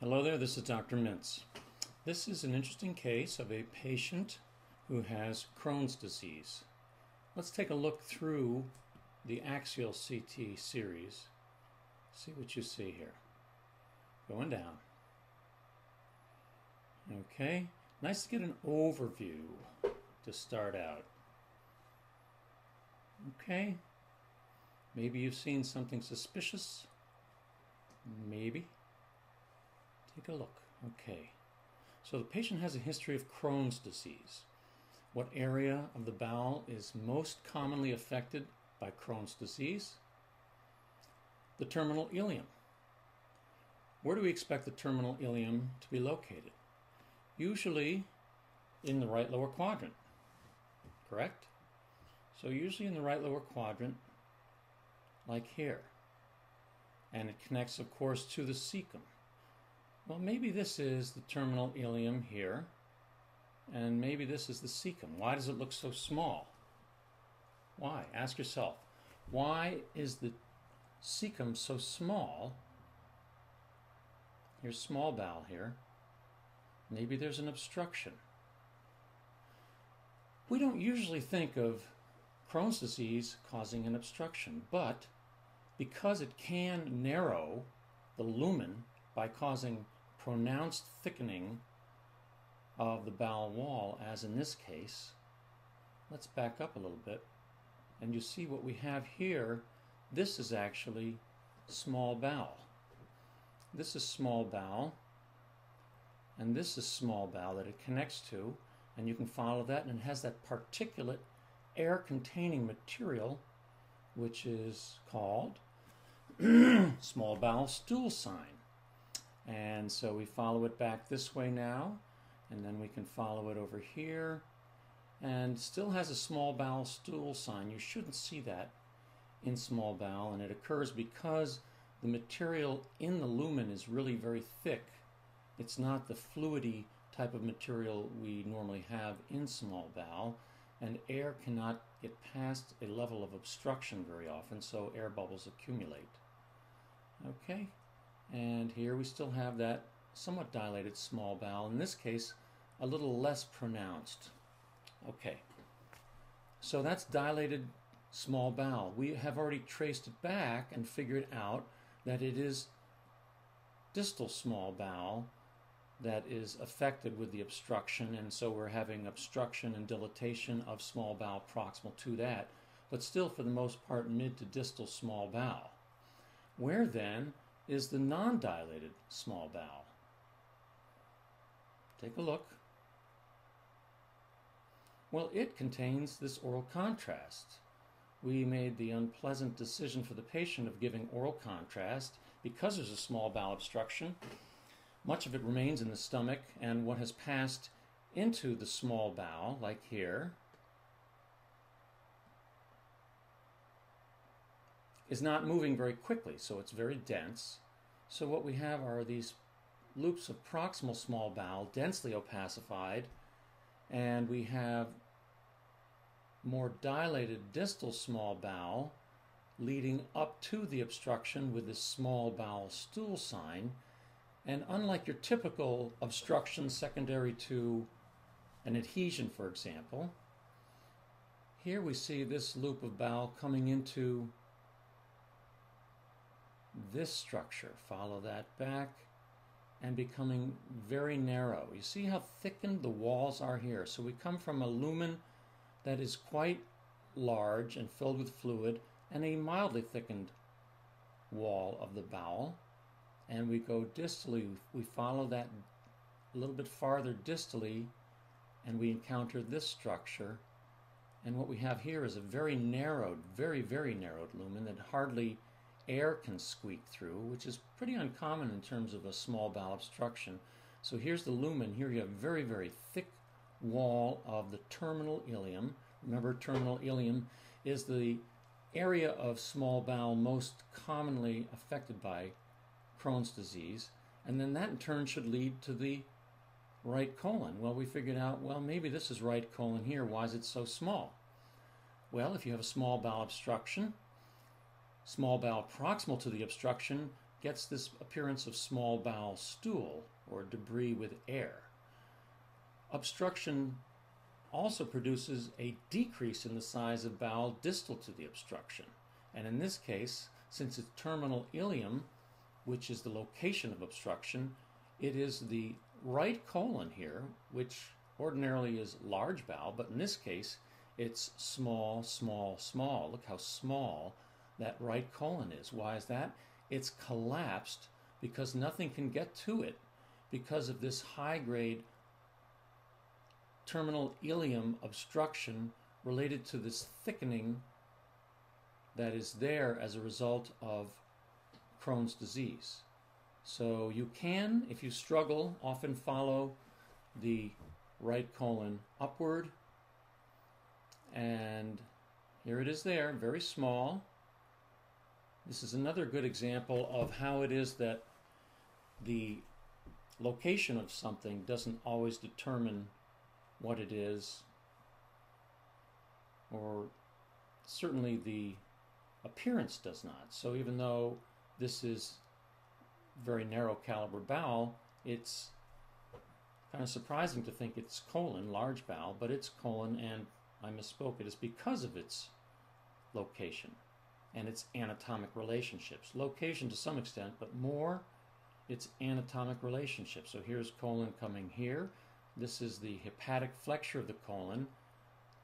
Hello there, this is Dr. Mintz. This is an interesting case of a patient who has Crohn's disease. Let's take a look through the axial CT series. See what you see here. Going down. Okay, nice to get an overview to start out. Okay, maybe you've seen something suspicious. Maybe. Take a look. Okay. So the patient has a history of Crohn's disease. What area of the bowel is most commonly affected by Crohn's disease? The terminal ileum. Where do we expect the terminal ileum to be located? Usually in the right lower quadrant. Correct? So usually in the right lower quadrant, like here. And it connects, of course, to the cecum. Well, maybe this is the terminal ileum here, and maybe this is the cecum. Why does it look so small? Why? Ask yourself, why is the cecum so small? Here's small bowel here. Maybe there's an obstruction. We don't usually think of Crohn's disease causing an obstruction, but because it can narrow the lumen by causing pronounced thickening of the bowel wall, as in this case, let's back up a little bit, and you see what we have here. This is actually small bowel. This is small bowel, and this is small bowel that it connects to, and you can follow that, and it has that particulate air-containing material, which is called small bowel stool sign. And so we follow it back this way now, and then we can follow it over here, and still has a small bowel stool sign. You shouldn't see that in small bowel, and it occurs because the material in the lumen is really very thick. It's not the fluidy type of material we normally have in small bowel, and air cannot get past a level of obstruction very often, so air bubbles accumulate. Okay, and here we still have that somewhat dilated small bowel, in this case a little less pronounced. Okay, so that's dilated small bowel. We have already traced it back and figured out that it is distal small bowel that is affected with the obstruction, and so we're having obstruction and dilatation of small bowel proximal to that, but still for the most part mid to distal small bowel. Where then is the non-dilated small bowel? Take a look. Well, it contains this oral contrast. We made the unpleasant decision for the patient of giving oral contrast because there's a small bowel obstruction. Much of it remains in the stomach, and what has passed into the small bowel, like here, is not moving very quickly, so it's very dense. So what we have are these loops of proximal small bowel, densely opacified, and we have more dilated distal small bowel leading up to the obstruction with this small bowel stool sign. And unlike your typical obstruction secondary to an adhesion, for example, here we see this loop of bowel coming into this structure. Follow that back and becoming very narrow. You see how thickened the walls are here. So we come from a lumen that is quite large and filled with fluid and a mildly thickened wall of the bowel. And we go distally, we follow that a little bit farther distally, and we encounter this structure. And what we have here is a very narrowed, very, very narrowed lumen that hardly air can squeak through, which is pretty uncommon in terms of a small bowel obstruction. So here's the lumen. Here you have a very, very thick wall of the terminal ileum. Remember, terminal ileum is the area of small bowel most commonly affected by Crohn's disease, and then that in turn should lead to the right colon. Well, we figured out, well, maybe this is right colon here. Why is it so small? Well, if you have a small bowel obstruction, small bowel proximal to the obstruction gets this appearance of small bowel stool or debris with air. Obstruction also produces a decrease in the size of bowel distal to the obstruction. And in this case, since it's terminal ileum, which is the location of obstruction, it is the right colon here, which ordinarily is large bowel, but in this case, it's small, small, small. Look how small that right colon is. Why is that? It's collapsed because nothing can get to it because of this high-grade terminal ileum obstruction related to this thickening that is there as a result of Crohn's disease. So you can, if you struggle, often follow the right colon upward, and here it is there, very small. This is another good example of how it is that the location of something doesn't always determine what it is, or certainly the appearance does not. So even though this is very narrow caliber bowel, it's kind of surprising to think it's colon, large bowel, but it's colon, and I misspoke. It is because of its location and its anatomic relationships. Location to some extent, but more its anatomic relationship. So here's colon coming here. This is the hepatic flexure of the colon.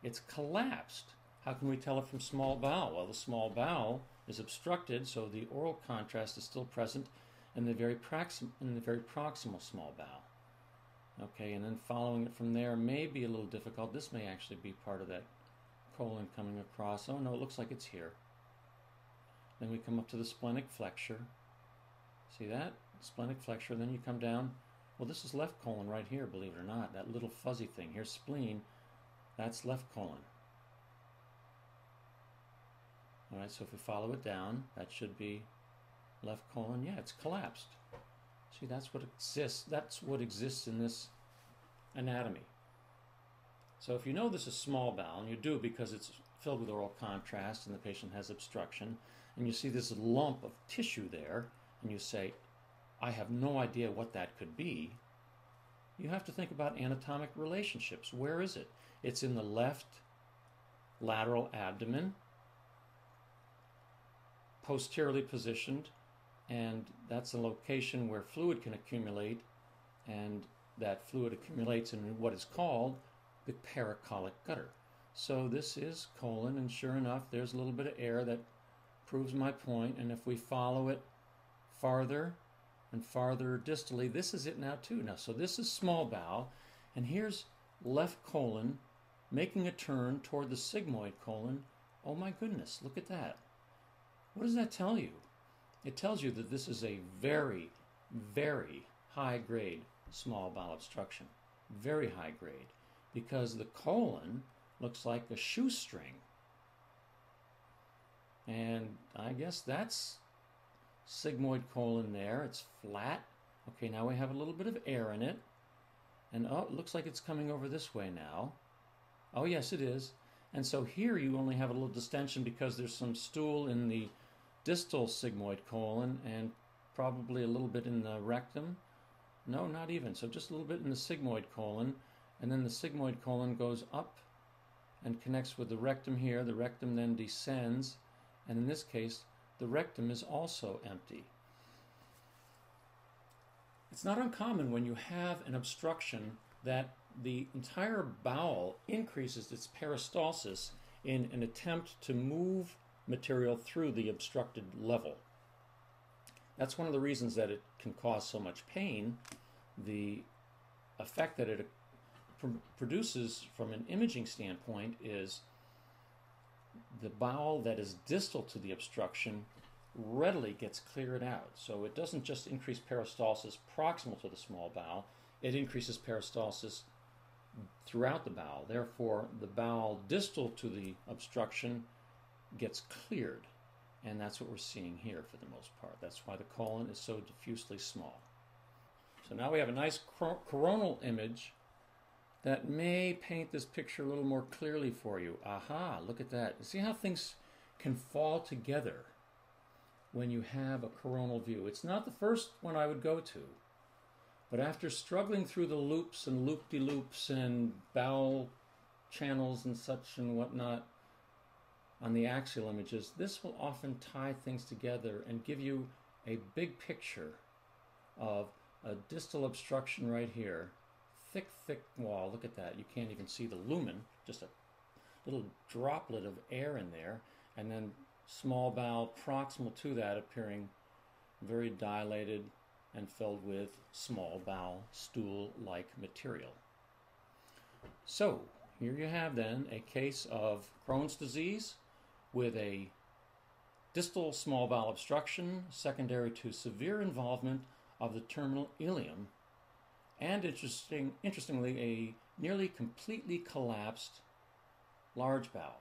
It's collapsed. How can we tell it from small bowel? Well, the small bowel is obstructed, so the oral contrast is still present in the very proximal small bowel. Okay, and then following it from there may be a little difficult. This may actually be part of that colon coming across. Oh no, it looks like it's here. Then we come up to the splenic flexure. See that? Splenic flexure. Then you come down. Well, this is left colon right here, believe it or not. That little fuzzy thing. Here's spleen. That's left colon. All right, so if we follow it down, that should be left colon. Yeah, it's collapsed. See, that's what exists. That's what exists in this anatomy. So if you know this is small bowel, and you do because it's filled with oral contrast and the patient has obstruction, and you see this lump of tissue there, and you say, I have no idea what that could be, you have to think about anatomic relationships. Where is it? It's in the left lateral abdomen, posteriorly positioned, and that's a location where fluid can accumulate, and that fluid accumulates in what is called the paracolic gutter. So this is colon, and sure enough, there's a little bit of air that proves my point, and if we follow it farther and farther distally, this is it now too. Now, so this is small bowel, and here's left colon making a turn toward the sigmoid colon. Oh my goodness, look at that. What does that tell you? It tells you that this is a very, very high grade small bowel obstruction. Very high grade, because the colon looks like a shoestring. And I guess that's sigmoid colon there. It's flat. Okay, now we have a little bit of air in it. And oh, it looks like it's coming over this way now. Oh yes, it is. And so here you only have a little distension because there's some stool in the distal sigmoid colon and probably a little bit in the rectum. No, not even. So just a little bit in the sigmoid colon, and then the sigmoid colon goes up and connects with the rectum here. The rectum then descends, and in this case, the rectum is also empty. It's not uncommon when you have an obstruction that the entire bowel increases its peristalsis in an attempt to move material through the obstructed level. That's one of the reasons that it can cause so much pain. The effect that it produces from an imaging standpoint is the bowel that is distal to the obstruction readily gets cleared out. So it doesn't just increase peristalsis proximal to the small bowel, it increases peristalsis throughout the bowel. Therefore, the bowel distal to the obstruction gets cleared, and that's what we're seeing here for the most part. That's why the colon is so diffusely small. So now we have a nice coronal image that may paint this picture a little more clearly for you. Aha, look at that. See how things can fall together when you have a coronal view. It's not the first one I would go to, but after struggling through the loops and loop-de-loops and bowel channels and such and whatnot on the axial images, this will often tie things together and give you a big picture of a distal obstruction right here. Thick wall. Look at that. You can't even see the lumen, just a little droplet of air in there, and then small bowel proximal to that appearing very dilated and filled with small bowel stool-like material. So here you have then a case of Crohn's disease with a distal small bowel obstruction secondary to severe involvement of the terminal ileum, and interestingly, a nearly completely collapsed large bowel.